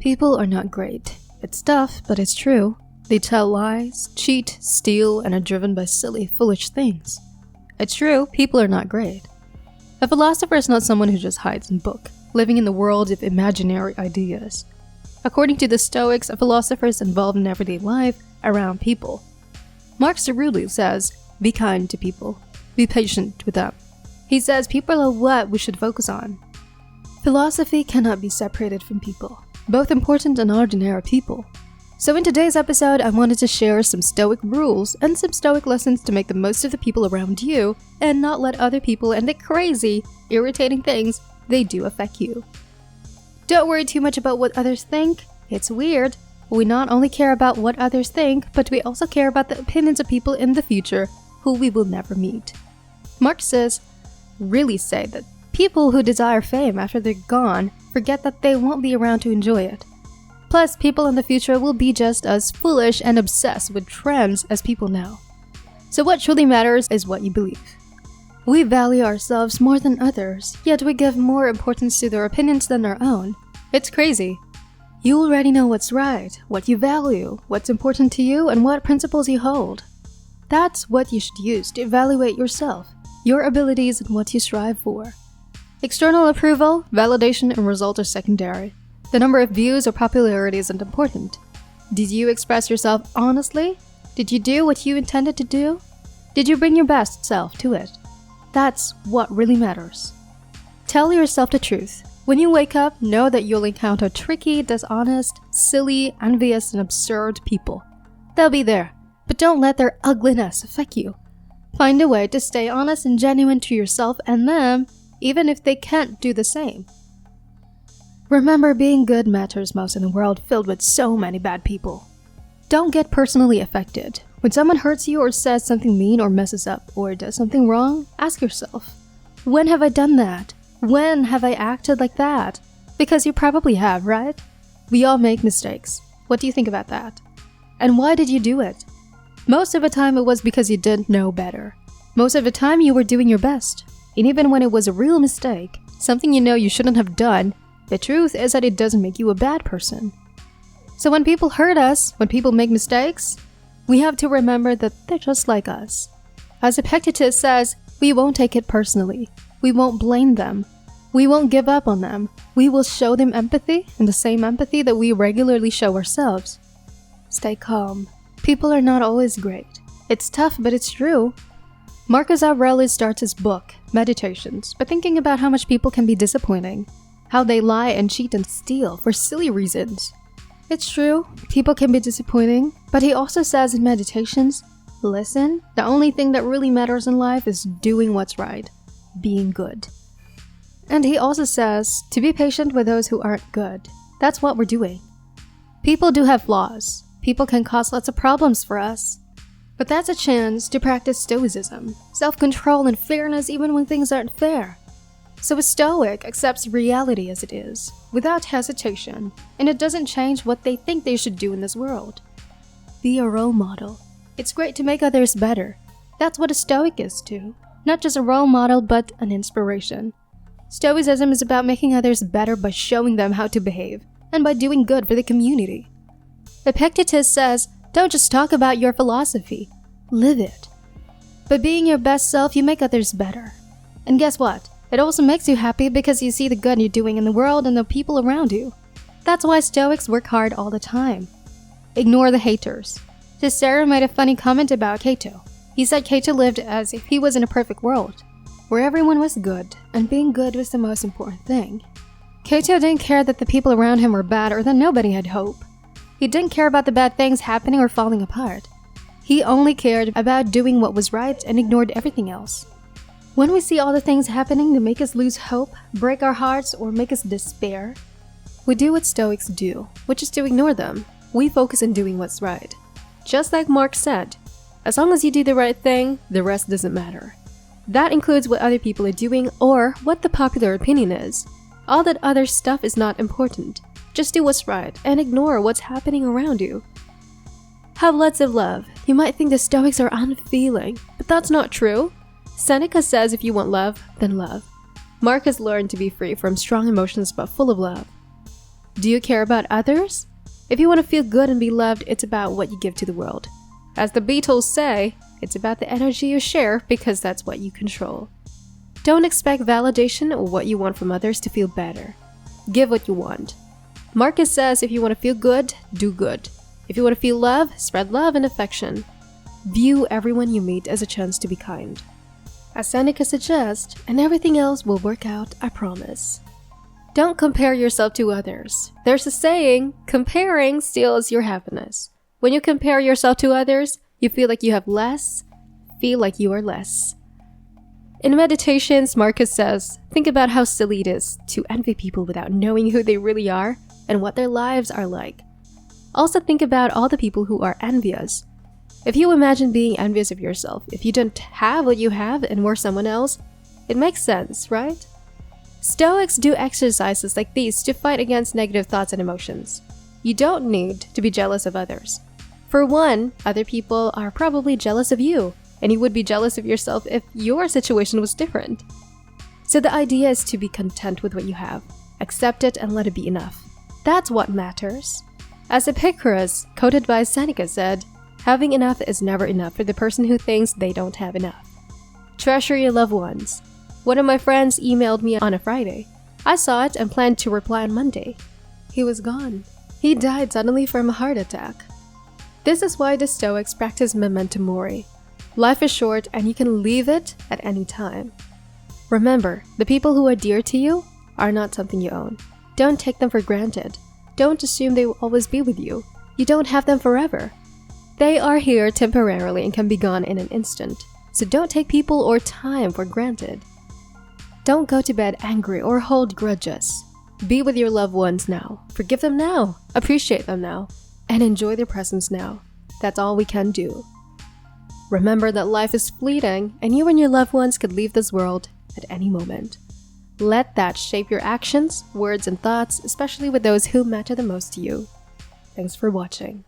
People are not great. It's tough, but it's true. They tell lies, cheat, steal, and are driven by silly, foolish things. It's true, people are not great. A philosopher is not someone who just hides in a book, living in the world of imaginary ideas. According to the Stoics, a philosopher is involved in everyday life around people. Marcus Aurelius says, be kind to people. Be patient with them. He says people are what we should focus on. Philosophy cannot be separated from people, both important and ordinary people. So in today's episode, I wanted to share some Stoic rules and some Stoic lessons to make the most of the people around you and not let other people and the crazy, irritating things they do affect you. Don't worry too much about what others think. It's weird. We not only care about what others think, but we also care about the opinions of people in the future who we will never meet. Marxists really say that people who desire fame after they're gone forget that they won't be around to enjoy it. Plus, people in the future will be just as foolish and obsessed with trends as people now. So what truly matters is what you believe. We value ourselves more than others, yet we give more importance to their opinions than our own. It's crazy. You already know what's right, what you value, what's important to you, and what principles you hold. That's what you should use to evaluate yourself, your abilities, and what you strive for. External approval, validation, and result are secondary. The number of views or popularity isn't important. Did you express yourself honestly? Did you do what you intended to do? Did you bring your best self to it? That's what really matters. Tell yourself the truth. When you wake up, know that you'll encounter tricky, dishonest, silly, envious, and absurd people. They'll be there, but don't let their ugliness affect you. Find a way to stay honest and genuine to yourself and them, even if they can't do the same. Remember, being good matters most in a world filled with so many bad people. Don't get personally affected. When someone hurts you or says something mean or messes up or does something wrong, ask yourself, when have I done that? When have I acted like that? Because you probably have, right? We all make mistakes. What do you think about that? And why did you do it? Most of the time it was because you didn't know better. Most of the time you were doing your best. And even when it was a real mistake, something you know you shouldn't have done, the truth is that it doesn't make you a bad person. So when people hurt us, when people make mistakes, we have to remember that they're just like us. As Epictetus says, we won't take it personally. We won't blame them. We won't give up on them. We will show them empathy, and the same empathy that we regularly show ourselves. Stay calm. People are not always great. It's tough, but it's true. Marcus Aurelius starts his book, Meditations, by thinking about how much people can be disappointing. How they lie and cheat and steal for silly reasons. It's true, people can be disappointing, but he also says in Meditations, listen, the only thing that really matters in life is doing what's right, being good. And he also says to be patient with those who aren't good. That's what we're doing. People do have flaws. People can cause lots of problems for us. But that's a chance to practice Stoicism, self-control and fairness even when things aren't fair. So a Stoic accepts reality as it is, without hesitation, and it doesn't change what they think they should do in this world. Be a role model. It's great to make others better. That's what a Stoic is too. Not just a role model, but an inspiration. Stoicism is about making others better by showing them how to behave, and by doing good for the community. Epictetus says, don't just talk about your philosophy, live it. By being your best self, you make others better. And guess what? It also makes you happy because you see the good you're doing in the world and the people around you. That's why Stoics work hard all the time. Ignore the haters. Cicero made a funny comment about Cato. He said Cato lived as if he was in a perfect world, where everyone was good, and being good was the most important thing. Cato didn't care that the people around him were bad or that nobody had hope. He didn't care about the bad things happening or falling apart. He only cared about doing what was right and ignored everything else. When we see all the things happening that make us lose hope, break our hearts, or make us despair, we do what Stoics do, which is to ignore them. We focus on doing what's right. Just like Marx said, as long as you do the right thing, the rest doesn't matter. That includes what other people are doing or what the popular opinion is. All that other stuff is not important. Just do what's right and ignore what's happening around you. Have lots of love. You might think the Stoics are unfeeling, but that's not true. Seneca says if you want love, then love. Marcus learned to be free from strong emotions but full of love. Do you care about others? If you want to feel good and be loved, it's about what you give to the world. As the Beatles say, it's about the energy you share because that's what you control. Don't expect validation or what you want from others to feel better. Give what you want. Marcus says if you want to feel good, do good. If you want to feel love, spread love and affection. View everyone you meet as a chance to be kind. As Seneca suggests, and everything else will work out, I promise. Don't compare yourself to others. There's a saying, comparing steals your happiness. When you compare yourself to others, you feel like you have less, feel like you are less. In Meditations, Marcus says, think about how silly it is to envy people without knowing who they really are and what their lives are like. Also think about all the people who are envious. If you imagine being envious of yourself, if you don't have what you have and were someone else, it makes sense, right? Stoics do exercises like these to fight against negative thoughts and emotions. You don't need to be jealous of others. For one, other people are probably jealous of you, and you would be jealous of yourself if your situation was different. So the idea is to be content with what you have, accept it and let it be enough. That's what matters. As Epicurus, quoted by Seneca, said, having enough is never enough for the person who thinks they don't have enough. Treasure your loved ones. One of my friends emailed me on a Friday. I saw it and planned to reply on Monday. He was gone. He died suddenly from a heart attack. This is why the Stoics practice memento mori. Life is short and you can leave it at any time. Remember, the people who are dear to you are not something you own. Don't take them for granted. Don't assume they will always be with you. You don't have them forever. They are here temporarily and can be gone in an instant. So don't take people or time for granted. Don't go to bed angry or hold grudges. Be with your loved ones now. Forgive them now. Appreciate them now. And enjoy their presence now. That's all we can do. Remember that life is fleeting and you and your loved ones could leave this world at any moment. Let that shape your actions, words, and thoughts, especially with those who matter the most to you. Thanks for watching.